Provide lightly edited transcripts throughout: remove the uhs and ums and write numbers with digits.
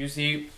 You see,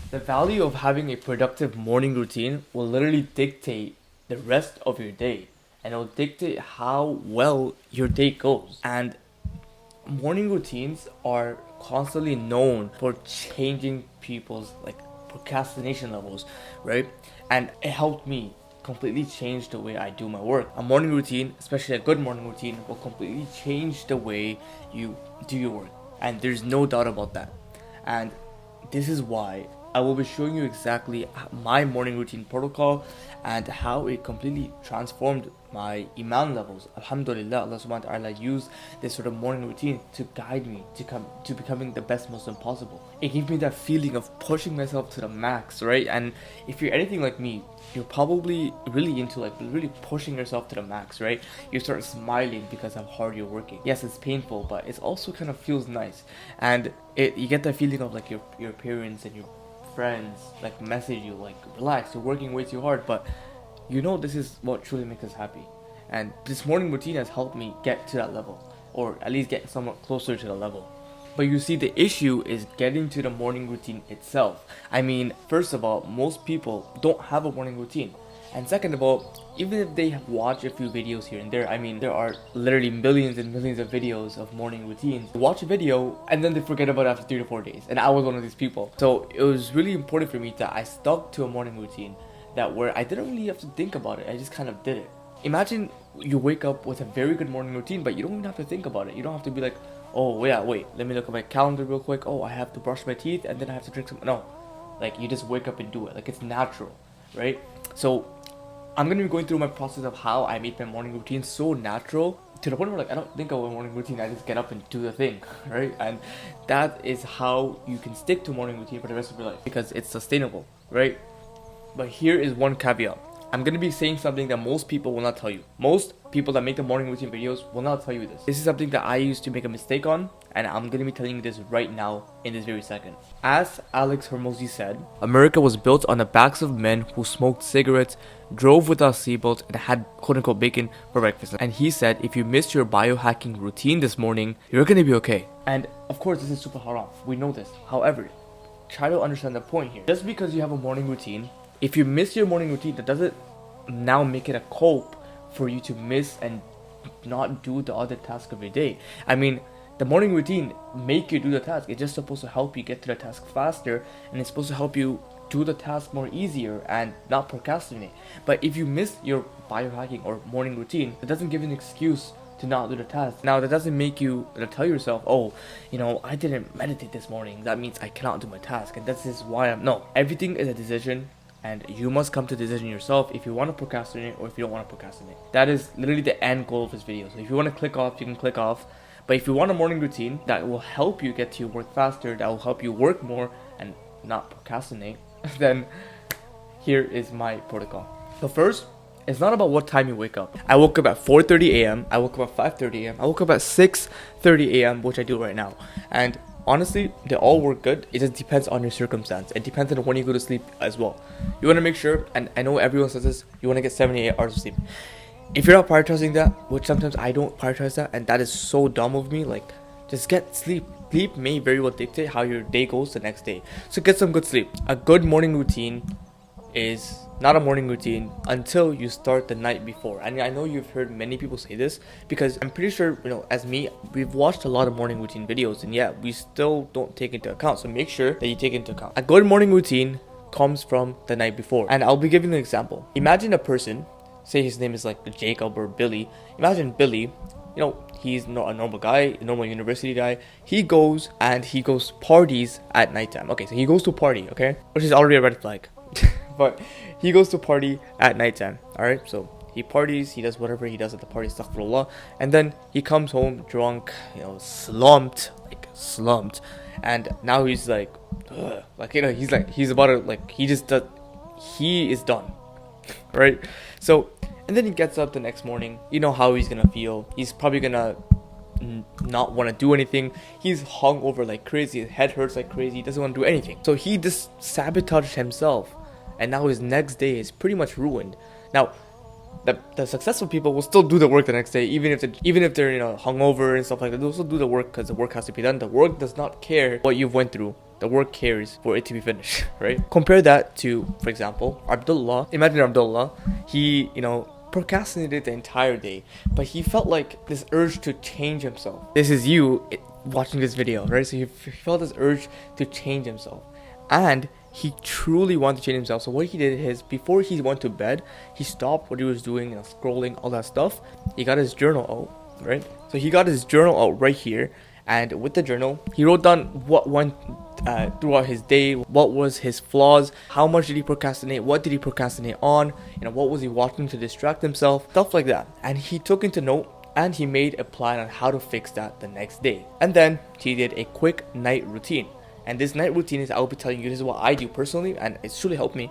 the value of having a productive morning routine will literally dictate the rest of your day, and it will dictate how well your day goes. And morning routines are constantly known for changing people's like procrastination levels, right? And it helped me completely change the way I do my work. A morning routine, especially a good morning routine, will completely change the way you do your work. And there's no doubt about that. And this is why I will be showing you exactly my morning routine protocol and how it completely transformed my iman levels. Alhamdulillah, Allah subhanahu wa ta'ala used this sort of morning routine to guide me to becoming the best Muslim possible. It gave me that feeling of pushing myself to the max, right? And if you're anything like me, you're probably really into like really pushing yourself to the max, right? You start smiling because of how hard you're working. Yes, it's painful, but it also kind of feels nice. And you get that feeling of like your parents and your friends like message you like, relax, you're working way too hard, but you know this is what truly makes us happy. And this morning routine has helped me get to that level, or at least get somewhat closer to the level. But you see, the issue is getting to the morning routine itself. I mean, first of all, most people don't have a morning routine. And second of all, even if they watch a few videos here and there, I mean, there are literally millions and millions of videos of morning routines. They watch a video and then they forget about it after 3 to 4 days. And I was one of these people. So it was really important for me that I stuck to a morning routine that where I didn't really have to think about it. I just kind of did it. Imagine you wake up with a very good morning routine, but you don't even have to think about it. You don't have to be like, oh yeah, wait, let me look at my calendar real quick. Oh, I have to brush my teeth and then I have to drink some. No, like you just wake up and do it. Like it's natural, right? So I'm gonna be going through my process of how I made my morning routine so natural to the point where like I don't think of a morning routine. I just get up and do the thing, right? And that is how you can stick to morning routine for the rest of your life because it's sustainable, right? But here is one caveat. I'm gonna be saying something that most people will not tell you. Most people that make the morning routine videos will not tell you this. This is something that I used to make a mistake on, and I'm gonna be telling you this right now in this very second. As Alex Hormozy said, America was built on the backs of men who smoked cigarettes, drove without seatbelts, and had quote-unquote bacon for breakfast. And he said, if you missed your biohacking routine this morning, you're gonna be okay. And of course, this is super haram. We know this. However, try to understand the point here. Just because you have a morning routine, if you miss your morning routine, that doesn't now make it a cope for you to miss and not do the other task of your day. I mean, the morning routine make you do the task. It's just supposed to help you get to the task faster, and it's supposed to help you do the task more easier and not procrastinate. But if you miss your biohacking or morning routine, it doesn't give you an excuse to not do the task. Now that doesn't make you tell yourself, oh, you know, I didn't meditate this morning, that means I cannot do my task, and this is why I'm no. Everything is a decision, and you must come to the decision yourself if you want to procrastinate or if you don't want to procrastinate. That is literally the end goal of this video. So if you want to click off, you can click off. But if you want a morning routine that will help you get to your work faster, that will help you work more and not procrastinate, then here is my protocol. So first, it's not about what time you wake up. I woke up at 4:30 a.m. I woke up at 5:30 a.m. I woke up at 6:30 a.m., which I do right now. And honestly, they all work good. It just depends on your circumstance. It depends on when you go to sleep as well. You want to make sure, and I know everyone says this, you want to get 78 hours of sleep. If you're not prioritizing that, which sometimes I don't prioritize that, and that is so dumb of me, like, just get sleep. Sleep may very well dictate how your day goes the next day. So get some good sleep. A good morning routine is not a morning routine until you start the night before. And I know you've heard many people say this because I'm pretty sure, you know, as me, we've watched a lot of morning routine videos, and yeah, we still don't take into account. So make sure that you take into account. A good morning routine comes from the night before. And I'll be giving an example. Imagine a person, say his name is like Jacob or Billy. Imagine Billy, you know, he's not a normal guy, a normal university guy. He goes parties at nighttime. Okay, so he goes to party, okay? Which is already a red flag. But he goes to party at nighttime. Alright, so he parties, he does whatever he does at the party, astaghfirullah, and then he comes home drunk, you know, slumped, and now he's like, ugh, like, you know, he's about to, like, he is done, right? So, and then he gets up the next morning, you know how he's gonna feel. He's probably gonna not want to do anything. He's hung over like crazy, his head hurts like crazy, he doesn't want to do anything. So he just sabotaged himself, and now his next day is pretty much ruined. Now, the successful people will still do the work the next day, even if they're, you know, hungover and stuff like that. They'll still do the work because the work has to be done. The work does not care what you've went through. the work cares for it to be finished, right? Compare that to, for example, Abdullah. Imagine Abdullah, he, procrastinated the entire day, but he felt like this urge to change himself. This is you watching this video, right? So he felt this urge to change himself, and he truly wanted to change himself. So what he did is, before he went to bed, he stopped what he was doing, scrolling, all that stuff. He got his journal out, right? So he got his journal out right here, and with the journal, he wrote down what went throughout his day, what was his flaws, how much did he procrastinate, what did he procrastinate on, what was he watching to distract himself, stuff like that. And he took into note, and he made a plan on how to fix that the next day. And then he did a quick night routine. And this night routine is, I'll be telling you, this is what I do personally, and it's truly helped me.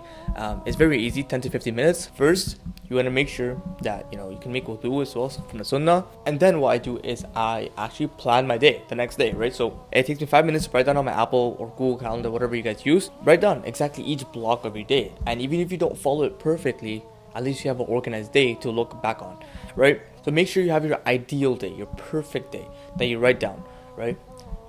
It's very easy, 10 to 15 minutes. First, you want to make sure that, you can make wudu as well from the sunnah. And then what I do is I actually plan my day, the next day, right? So it takes me 5 minutes to write down on my Apple or Google Calendar, whatever you guys use. Write down exactly each block of your day. And even if you don't follow it perfectly, at least you have an organized day to look back on, right? So make sure you have your ideal day, your perfect day that you write down, right?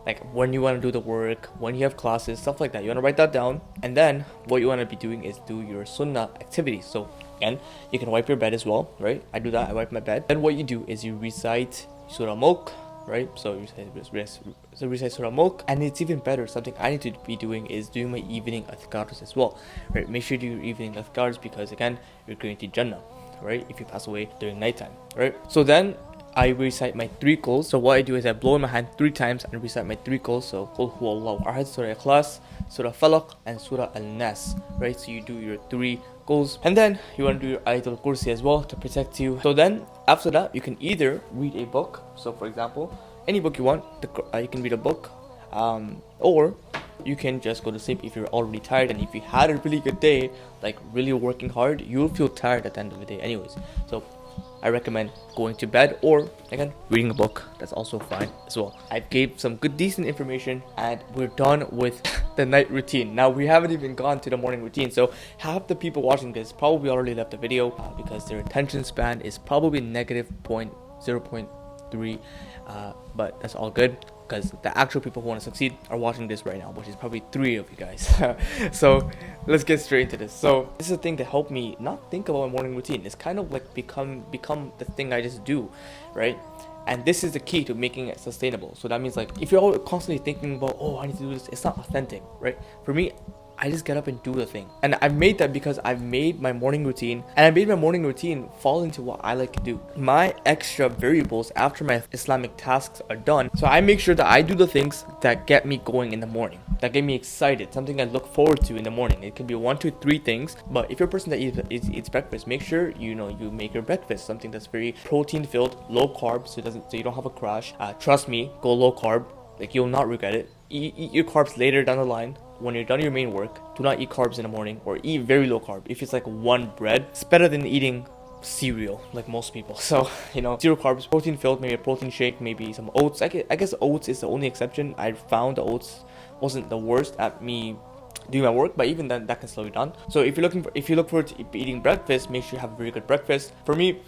Like when you want to do the work, when you have classes, stuff like that. You want to write that down. And then what you want to be doing is do your sunnah activities. So again, you can wipe your bed as well, right? I do that, I wipe my bed. Then what you do is you recite Surah Mulk, right? So you recite Surah Mulk. And it's even better, something I need to be doing is doing my evening adhkars as well, right? Make sure you do your evening adhkars, because again, you're going to Jannah, right? If you pass away during nighttime, right? So then I recite my 3 Quls. So what I do is I blow in my hand 3 times and recite my 3 Quls. So Qul Huwallahu Ahad, Surah Ikhlas, Surah Falaq, and Surah Al-Nas, right? So you do your 3 Quls, and then you want to do your Ayatul Kursi as well to protect you. So then after that, you can either read a book. So for example, any book you want, you can read a book, or you can just go to sleep if you're already tired. And if you had a really good day, like really working hard, you'll feel tired at the end of the day anyways. So I recommend going to bed, or again, reading a book. That's also fine as well. I gave some good, decent information, and we're done with the night routine. Now, we haven't even gone to the morning routine. So half the people watching this probably already left the video because their attention span is probably negative 0.3. But that's all good, because the actual people who want to succeed are watching this right now, which is probably 3 of you guys. So let's get straight into this. So this is a thing that helped me not think about my morning routine. It's kind of like become the thing I just do, right? And this is the key to making it sustainable. So that means, like, if you're always constantly thinking about, oh, I need to do this, it's not authentic, right? For me, I just get up and do the thing. And I've made that because I've made my morning routine, and I made my morning routine fall into what I like to do. My extra variables after my Islamic tasks are done. So I make sure that I do the things that get me going in the morning, that get me excited, something I look forward to in the morning. It can be 1 to 3 things, but if you're a person that eats breakfast, make sure you make your breakfast something that's very protein filled, low carb, so you don't have a crash. Trust me, go low carb, like you'll not regret it. Eat your carbs later down the line. When you're done your main work, do not eat carbs in the morning, or eat very low carb. If it's like 1 bread, it's better than eating cereal like most people. So 0 carbs, protein filled, maybe a protein shake, maybe some oats. I guess oats is the only exception. I found the oats wasn't the worst at me doing my work, but even then that can slow you down. So if you look forward to eating breakfast, make sure you have a very good breakfast. For me,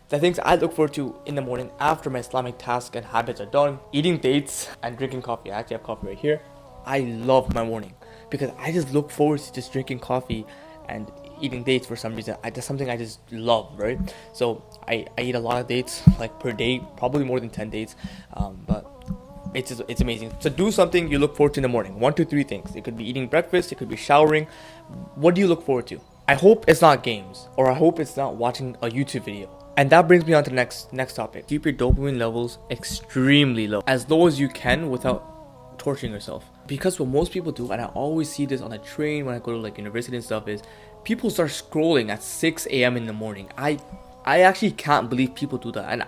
the things I look forward to in the morning after my Islamic tasks and habits are done: eating dates and drinking coffee. I actually have coffee right here. I love my morning because I just look forward to just drinking coffee and eating dates for some reason. That's something I just love, right? So I eat a lot of dates, like per day, probably more than 10 dates, but it's amazing. So do something you look forward to in the morning. 1 to 3 things. It could be eating breakfast, it could be showering. What do you look forward to? I hope it's not games, or I hope it's not watching a YouTube video. And that brings me on to the next topic. Keep your dopamine levels extremely low, as low as you can without torturing yourself. Because what most people do, and I always see this on the train when I go to like university and stuff, is people start scrolling at 6 a.m. in the morning. I actually can't believe people do that. And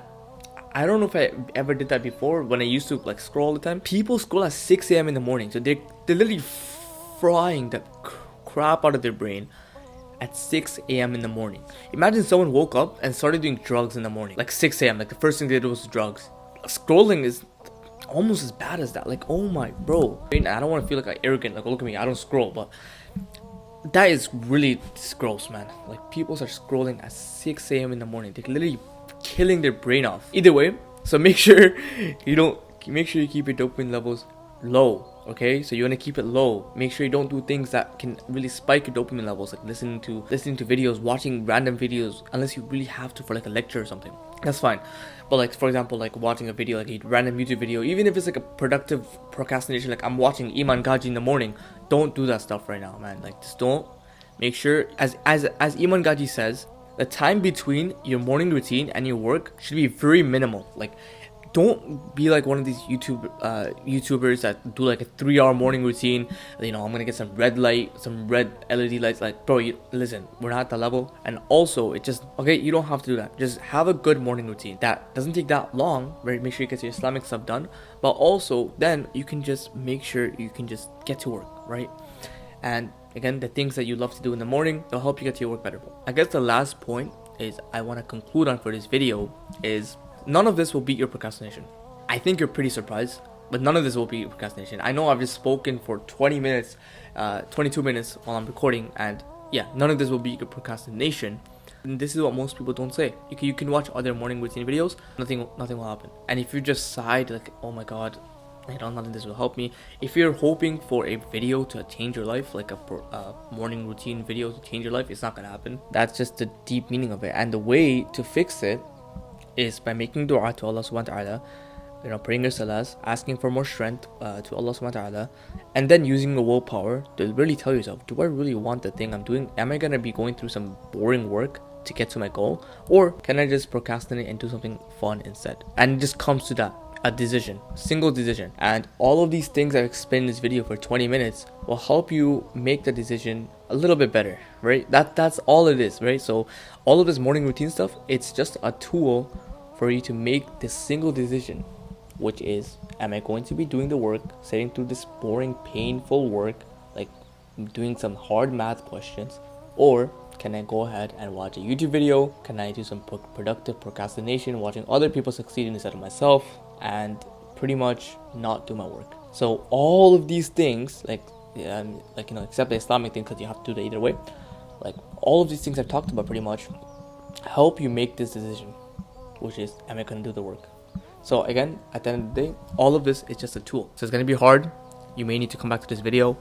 I don't know if I ever did that before when I used to like scroll all the time. People scroll at 6 a.m. in the morning. So they're literally frying the crap out of their brain at 6 a.m. in the morning. Imagine someone woke up and started doing drugs in the morning, like 6 a.m. Like the first thing they did was drugs. Scrolling is almost as bad as that. Like, oh my bro, I don't want to feel like I'm arrogant, like, look at me, I don't scroll, but that is really gross, man. Like, people start scrolling at 6 a.m. in the morning. They're literally killing their brain off. Either way, so make sure you keep your dopamine levels low. Okay, so you want to keep it low. Make sure you don't do things that can really spike your dopamine levels, like listening to videos, watching random videos, unless you really have to for like a lecture or something. That's fine. But like, for example, like watching a video, like a random YouTube video, even if it's like a productive procrastination, like I'm watching Iman Gaji in the morning, don't do that stuff right now, man. Like, just don't. Make sure, as Iman Gaji says, the time between your morning routine and your work should be very minimal. Like, don't be like one of these YouTubers that do like a 3-hour morning routine. You know, I'm gonna get some red LED lights. Like, bro, listen, we're not at that level. And also, it just, okay, you don't have to do that. Just have a good morning routine that doesn't take that long, right? Make sure you get your Islamic stuff done, but also then you can just make sure you can just get to work, right? And again, the things that you love to do in the morning, they'll help you get to your work better. I guess the last point is I want to conclude on for this video is none of this will beat your procrastination. I think you're pretty surprised, but none of this will beat your procrastination. I know I've just spoken for 20 minutes, 22 minutes while I'm recording, and yeah, none of this will beat your procrastination. And this is what most people don't say. You can watch other morning routine videos, nothing will happen. And if you just sighed like, oh my god, I don't think this will help me. If you're hoping for a video to change your life, like a morning routine video to change your life, it's not gonna happen. That's just the deep meaning of it. And the way to fix it is by making dua to Allah subhanahu wa ta'ala, you know, praying your salahs, asking for more strength to Allah subhanahu wa ta'ala, and then using the willpower to really tell yourself, do I really want the thing I'm doing? Am I gonna be going through some boring work to get to my goal, or can I just procrastinate and do something fun instead? And it just comes to that, a decision, single decision. And all of these things I've explained in this video for 20 minutes will help you make the decision a little bit better, right? That's all it is, right? So all of this morning routine stuff, it's just a tool for you to make this single decision, which is, am I going to be doing the work, sitting through this boring, painful work, like doing some hard math questions, or can I go ahead and watch a YouTube video? Can I do some productive procrastination, watching other people succeed instead of myself, and pretty much not do my work? So all of these things, like you know, except the Islamic thing, because you have to do it either way, like all of these things I've talked about pretty much help you make this decision, which is, am I going to do the work? So again, at the end of the day, all of this is just a tool. So it's going to be hard. You may need to come back to this video,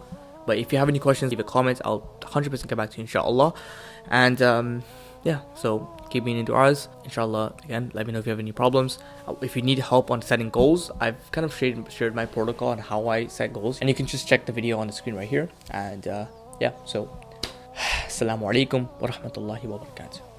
but if you have any questions, leave a comment. I'll 100% get back to you, inshallah. And yeah, so keep being into ours, inshallah. Again, let me know if you have any problems. If you need help on setting goals, I've kind of shared my protocol on how I set goals, and you can just check the video on the screen right here. And yeah, so assalamu alaikum wa rahmatullahi wa barakatuh.